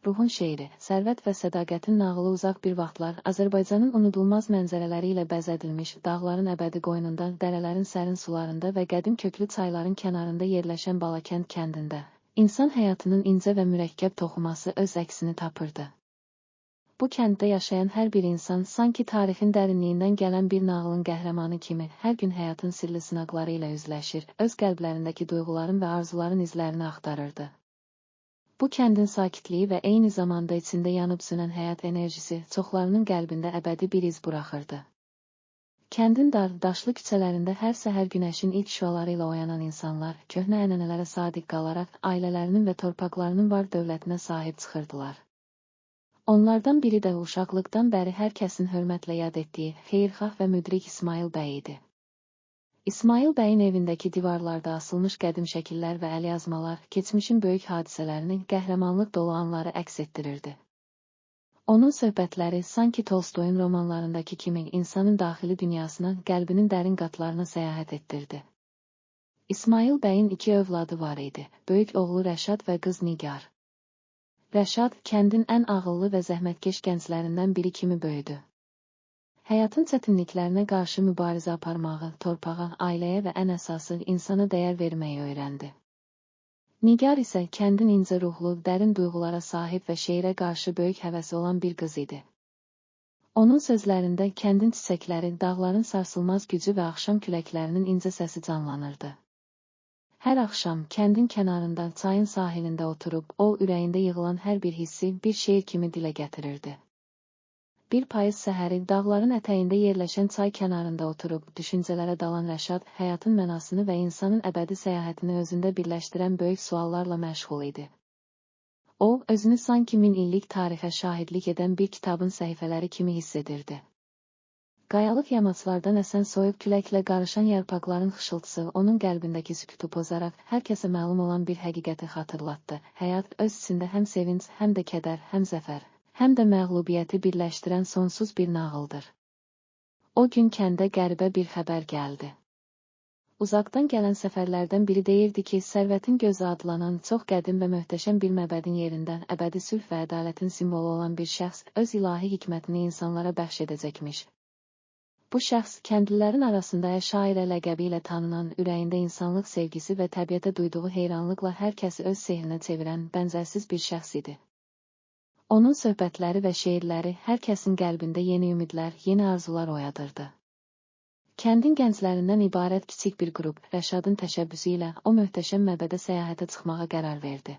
Ruhun şeiri, sərvət və sədaqətin nağılı uzaq bir vaxtlar Azərbaycanın unudulmaz mənzərələri ilə bəzədilmiş, dağların əbədi qoynunda, dərələrin sərin sularında və qədim köklü çayların kənarında yerləşən Balakənd kəndində, insan həyatının incə və mürəkkəb toxuması öz əksini tapırdı. Bu kənddə yaşayan hər bir insan sanki tarixin dərinliyindən gələn bir nağılın qəhrəmanı kimi hər gün həyatın sirli sınaqları ilə üzləşir, öz qəlblərindəki duyğuların və arzuların izlərini axtarırdı. Bu kəndin sakitliyi və eyni zamanda içində yanıb sönən həyat enerjisi çoxlarının qəlbində əbədi bir iz buraxırdı. Kəndin dar, daşlı küçələrində hər səhər günəşin ilk şüaları ilə oyanan insanlar, köhnə ənənələrə sadiq qalaraq ailələrinin və torpaqlarının var dövlətinə sahib çıxırdılar. Onlardan biri də uşaqlıqdan bəri hər kəsin hörmətlə yad etdiyi xeyirxah və müdrik İsmail bəy idi. İsmail bəyin evindəki divarlarda asılmış qədim şəkillər və əlyazmalar keçmişin böyük hadisələrini, qəhrəmanlıq dolu anları əks etdirirdi. Onun söhbətləri sanki Tolstoyun romanlarındakı kimi insanın daxili dünyasına, qəlbinin dərin qatlarına səyahət etdirdi. İsmail bəyin 2 övladı var idi, böyük oğlu Rəşad və qız Nigar. Rəşad, kəndin ən ağıllı və zəhmətkeş gənclərindən biri kimi böyüdü. Həyatın çətinliklərinə qarşı mübarizə aparmağı, torpağa, ailəyə və ən əsası insana dəyər verməyi öyrəndi. Nigar isə kəndin incə ruhlu, dərin duyğulara sahib və şeirə qarşı böyük həvəsi olan bir qız idi. Onun sözlərində kəndin çiçəkləri, dağların sarsılmaz gücü və axşam küləklərinin incə səsi canlanırdı. Hər axşam kəndin kənarında, çayın sahilində oturub, o ürəyində yığılan hər bir hissi bir şeir kimi dilə gətirirdi. Bir payız səhəri dağların ətəyində yerləşən çay kənarında oturub, düşüncələrə dalan Rəşad, həyatın mənasını və insanın əbədi səyahətini özündə birləşdirən böyük suallarla məşğul idi. O, özünü sanki 1000 illik tarixə şahidlik edən bir kitabın səhifələri kimi hiss edirdi. Qayalıq yamaçlardan əsən soyuq küləklə qarışan yarpaqların xışıltısı onun qəlbindəki sükutu pozaraq hər kəsə məlum olan bir həqiqəti xatırlatdı. Həyat öz içində həm sevinc, həm də kədər, həm zəfər, həm də məğlubiyyəti birləşdirən sonsuz bir nağıldır. O gün kəndə qəribə bir xəbər gəldi. Uzaqdan gələn səfərlərdən biri deyirdi ki, sərvətin gözü adlanan çox qədim və möhtəşəm bir məbədin yerindən əbədi sülh və ədalətin simvolu olan bir şəxs öz ilahi hikmətini insanlara bəxş edəcəkmiş. Bu şəxs kəndlilərin arasında şairə ləqəbi ilə tanınan, ürəyində insanlıq sevgisi və təbiətə duyduğu heyranlıqla hər kəsi öz sehrinə çevirən bənzərsiz bir şəxs idi. Onun söhbətləri və şeirləri hər kəsin qəlbində yeni ümidlər, yeni arzular oyadırdı. Kəndin gənclərindən ibarət kiçik bir qrup, Rəşadın təşəbbüsü ilə o möhtəşəm məbədə səyahətə çıxmağa qərar verdi.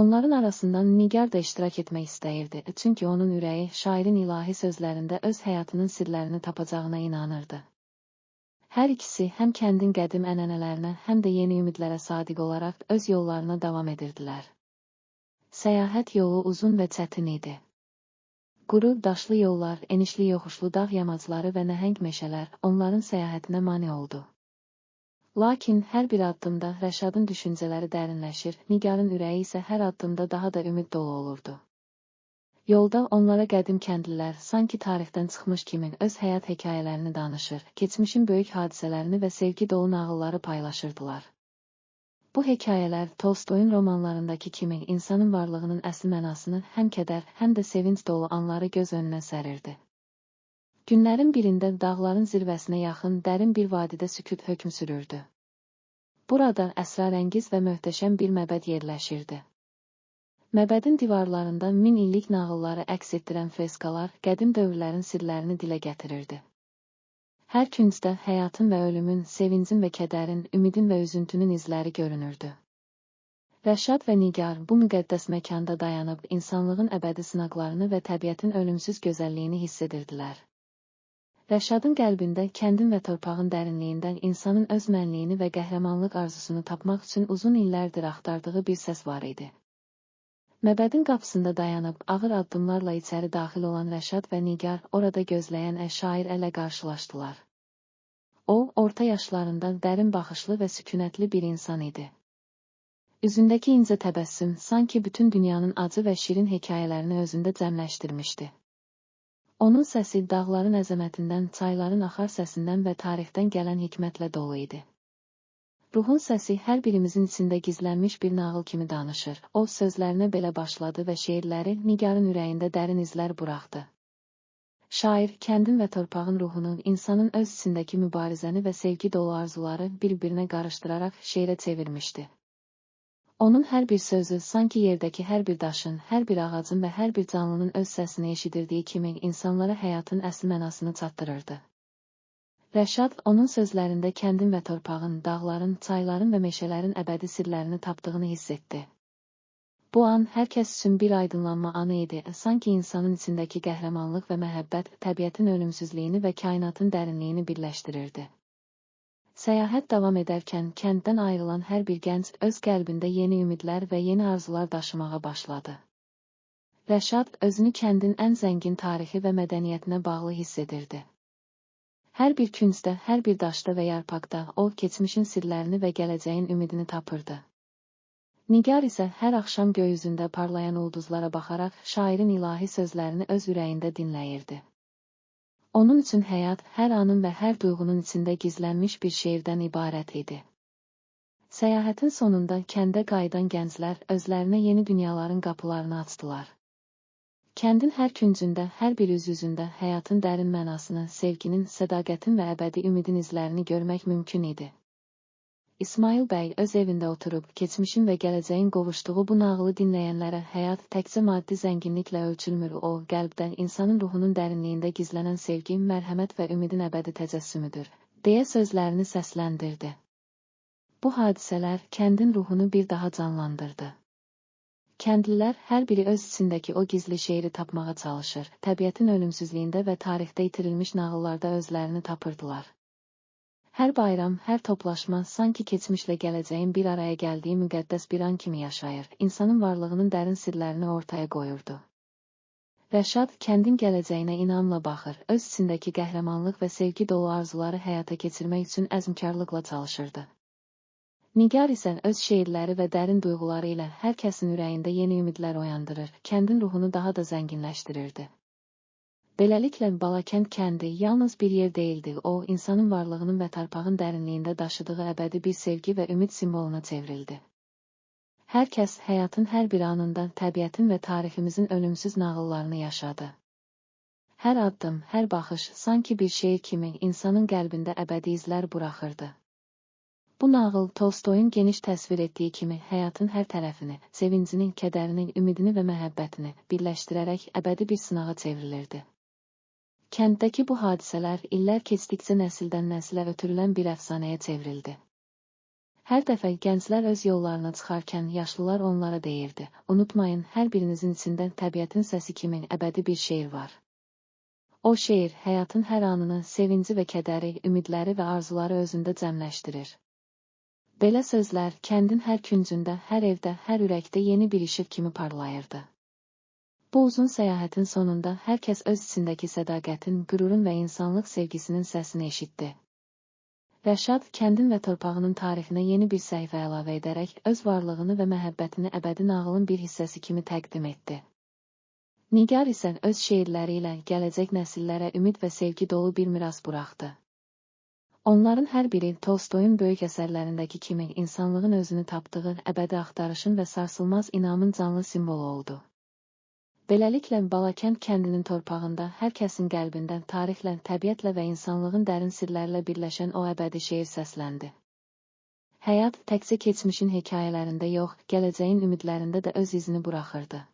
Onların arasından Nigar da iştirak etmək istəyirdi, çünki onun ürəyi şairin ilahi sözlərində öz həyatının sirlərini tapacağına inanırdı. Hər ikisi həm kəndin qədim ənənələrinə, həm də yeni ümidlərə sadiq olaraq öz yollarına davam edirdilər. Səyahət yolu uzun və çətin idi. Quru, daşlı yollar, enişli yoxuşlu dağ yamacları və nəhəng meşələr onların səyahətinə mane oldu. Lakin hər bir addımda Rəşadın düşüncələri dərinləşir, Nigarın ürəyi isə hər addımda daha da ümid dolu olurdu. Yolda onlara qədim kəndlilər sanki tarixdən çıxmış kimi öz həyat hekayələrini danışır, keçmişin böyük hadisələrini və sevgi dolu nağılları paylaşırdılar. Bu hekayələr Tolstoyun romanlarındakı kimi insanın varlığının əsl mənasını həm kədər, həm də sevinç dolu anları göz önünə sərirdi. Günlərin birində dağların zirvəsinə yaxın dərin bir vadidə sükut hökm sürürdü. Burada əsrarəngiz və möhtəşəm bir məbəd yerləşirdi. Məbədin divarlarında 1000 illik nağılları əks etdirən freskalar qədim dövrlərin sirlərini dilə gətirirdi. Hər küncdə həyatın və ölümün, sevincin və kədərin, ümidin və üzüntünün izləri görünürdü. Rəşad və Nigar bu müqəddəs məkanda dayanıb insanlığın əbədi sınaqlarını və təbiətin ölümsüz gözəlliyini hiss edirdilər. Rəşadın qəlbində kəndin və torpağın dərinliyindən insanın öz mənliyini və qəhrəmanlıq arzusunu tapmaq üçün uzun illərdir axtardığı bir səs var idi. Məbədin qapısında dayanıb, ağır addımlarla içəri daxil olan Rəşad və Nigar orada gözləyən şair ilə qarşılaşdılar. O, orta yaşlarında dərin baxışlı və sükunətli bir insan idi. Üzündəki incə təbəssüm sanki bütün dünyanın acı və şirin hekayələrini özündə cəmləşdirmişdi. Onun səsi dağların əzəmətindən, çayların axar səsindən və tarixdən gələn hikmətlə dolu idi. Ruhun səsi hər birimizin içində gizlənmiş bir nağıl kimi danışır. O, sözlərinə belə başladı və şeirləri Nigarın ürəyində dərin izlər buraxdı. Şair, kəndin və torpağın ruhunu, insanın öz içindəki mübarizəni və sevgi dolu arzuları bir-birinə qarışdıraraq şeirə çevirmişdi. Onun hər bir sözü sanki yerdəki hər bir daşın, hər bir ağacın və hər bir canlının öz səsini eşidirdiyi kimi insanlara həyatın əsl mənasını çatdırırdı. Rəşad, onun sözlərində kəndin və torpağın, dağların, çayların və meşələrin əbədi sirlərini tapdığını hiss etdi. Bu an hər kəs üçün bir aydınlanma anı idi, sanki insanın içindəki qəhrəmanlıq və məhəbbət, təbiətin ölümsüzlüyünü və kainatın dərinliyini birləşdirirdi. Səyahət davam edərkən kənddən ayrılan hər bir gənc öz qəlbində yeni ümidlər və yeni arzular daşımağa başladı. Rəşad özünü kəndin ən zəngin tarixi və mədəniyyətinə bağlı hiss edirdi. Hər bir küncdə, hər bir daşda və yarpaqda o, keçmişin sirlərini və gələcəyin ümidini tapırdı. Nigar isə hər axşam gökyüzündə parlayan ulduzlara baxaraq şairin ilahi sözlərini öz ürəyində dinləyirdi. Onun üçün həyat hər anın və hər duyğunun içində gizlənmiş bir şeirdən ibarət idi. Səyahətin sonunda kəndə qayıdan gənclər özlərinə yeni dünyaların qapılarını açdılar. Kəndin hər küncündə, hər bir üz-üzündə həyatın dərin mənasını, sevginin, sədaqətin və əbədi ümidin izlərini görmək mümkün idi. İsmail bəy öz evində oturub, keçmişin və gələcəyin qovuşduğu bu nağılı dinləyənlərə həyat təkcə maddi zənginliklə ölçülmür, o, qəlbdən insanın ruhunun dərinliyində gizlənən sevgi, mərhəmət və ümidin əbədi təcəssümüdür, deyə sözlərini səsləndirdi. Bu hadisələr kəndin ruhunu bir daha canlandırdı. Kəndlilər hər biri öz içindəki o gizli şeiri tapmağa çalışır, təbiətin ölümsüzlüyündə və tarixdə itirilmiş nağıllarda özlərini tapırdılar. Hər bayram, hər toplaşma sanki keçmişlə gələcəyin bir araya gəldiyi müqəddəs bir an kimi yaşayır, insanın varlığının dərin sirlərini ortaya qoyurdu. Rəşad kəndin gələcəyinə inamla baxır, öz içindəki qəhrəmanlıq və sevgi dolu arzuları həyata keçirmək üçün əzmkarlıqla çalışırdı. Nigar isə öz şeirləri və dərin duyğuları ilə hər kəsin ürəyində yeni ümidlər oyandırır, kəndin ruhunu daha da zənginləşdirirdi. Beləliklə, Balakənd kəndi yalnız bir yer deyildi, o, insanın varlığının və torpağın dərinliyində daşıdığı əbədi bir sevgi və ümid simvoluna çevrildi. Hər kəs həyatın hər bir anında təbiətin və tariximizin ölümsüz nağıllarını yaşadı. Hər addım, hər baxış sanki bir şeir kimi insanın qəlbində əbədi izlər buraxırdı. Bu nağıl Tolstoyun geniş təsvir etdiyi kimi həyatın hər tərəfini, sevincini, kədərini, ümidini və məhəbbətini birləşdirərək əbədi bir sınağa çevrilirdi. Kənddəki bu hadisələr illər keçdikcə nəsildən nəsilə ötürülən bir əfsanəyə çevrildi. Hər dəfə gənclər öz yollarına çıxarkən yaşlılar onlara deyirdi: "Unutmayın, hər birinizin içində təbiətin səsi kimi əbədi bir şeir var." O şeir həyatın hər anını, sevinci və kədəri, ümidləri və arzuları özündə cəmləşdirir. Belə sözlər kəndin hər küncündə, hər evdə, hər ürəkdə yeni bir işıq kimi parlayırdı. Bu uzun səyahətin sonunda hər kəs öz içindəki sədaqətin, qürurun və insanlıq sevgisinin səsini eşitdi. Rəşad kəndin və torpağının tarixinə yeni bir səhifə əlavə edərək öz varlığını və məhəbbətini əbədi nağılın bir hissəsi kimi təqdim etdi. Nigar isə öz şeirləri ilə gələcək nəsillərə ümid və sevgi dolu bir miras buraxdı. Onların hər biri Tolstoyun böyük əsərlərindəki kimi insanlığın özünü tapdığı əbədi axtarışın və sarsılmaz inamın canlı simvolu oldu. Beləliklə, Balakənd kəndinin torpağında hər kəsin qəlbində tarixlə, təbiətlə və insanlığın dərin sirlərlə birləşən o əbədi şeir səsləndi. Həyat təkcə keçmişin hekayələrində yox, gələcəyin ümidlərində də öz izini buraxırdı.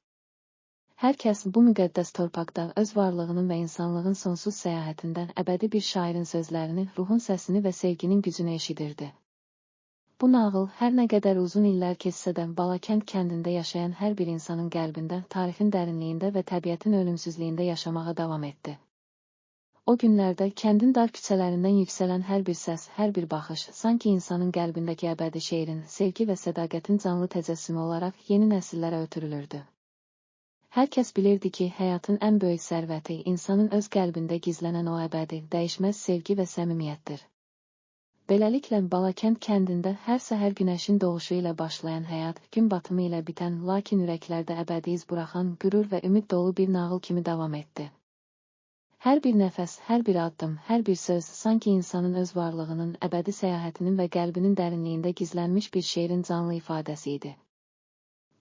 Hər kəs bu müqəddəs torpaqda öz varlığının və insanlığın sonsuz səyahətində əbədi bir şairin sözlərini, ruhun səsini və sevginin gücünü eşidirdi. Bu nağıl hər nə qədər uzun illər keçsə də Balakənd kəndində yaşayan hər bir insanın qəlbində, tarixin dərinliyində və təbiətin ölümsüzlüyündə yaşamağa davam etdi. O günlərdə kəndin dar küçələrindən yüksələn hər bir səs, hər bir baxış, sanki insanın qəlbindəki əbədi şeirin, sevgi və sədaqətin canlı təcəssümü olaraq yeni nəsillərə ötürülürdü. Hər kəs bilirdi ki, həyatın ən böyük sərvəti insanın öz qəlbində gizlənən o əbədi, dəyişməz sevgi və səmimiyyətdir. Beləliklə, Balakənd kəndində hər səhər günəşin doğuşu ilə başlayan həyat, gün batımı ilə bitən, lakin ürəklərdə əbədi iz buraxan, qürur və ümid dolu bir nağıl kimi davam etdi. Hər bir nəfəs, hər bir addım, hər bir söz sanki insanın öz varlığının, əbədi səyahətinin və qəlbinin dərinliyində gizlənmiş bir şeirin canlı ifadəsi idi.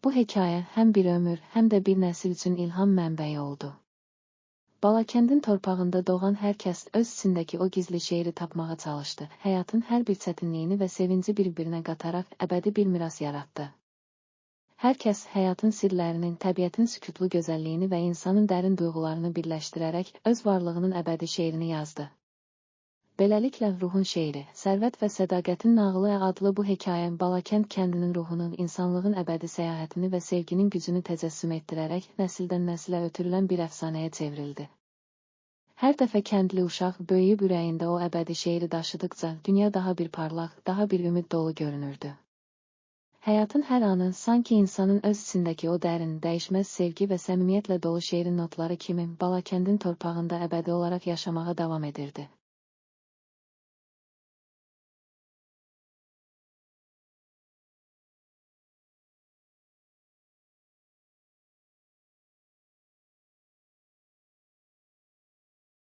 Bu hekayə həm bir ömür, həm də bir nəsil üçün ilham mənbəyi oldu. Balakəndin torpağında doğan hər kəs öz içindəki o gizli şeiri tapmağa çalışdı. Həyatın hər bir çətinliyini və sevinci bir-birinə qataraq əbədi bir miras yaratdı. Hər kəs həyatın sirlərinin, təbiətin sükutlu gözəlliyini və insanın dərin duyğularını birləşdirərək öz varlığının əbədi şeirini yazdı. Beləliklə, Ruhun şeiri, Sərvət və Sədaqətin nağılı adlı bu hekayə Balakənd kəndinin ruhunun, insanlığın əbədi səyahətini və sevginin gücünü təcəssüm etdirərək nəsildən nəsilə ötürülən bir əfsanəyə çevrildi. Hər dəfə kəndli uşaq böyüyüb ürəyində o əbədi şeiri daşıdıqca, dünya daha bir parlaq, daha bir ümid dolu görünürdü. Həyatın hər anı sanki insanın öz içindəki o dərin, dəyişməz sevgi və səmimiyyətlə dolu şeirin notları kimi Balakəndin torpağında əbədi olaraq yaşamağa davam edirdi.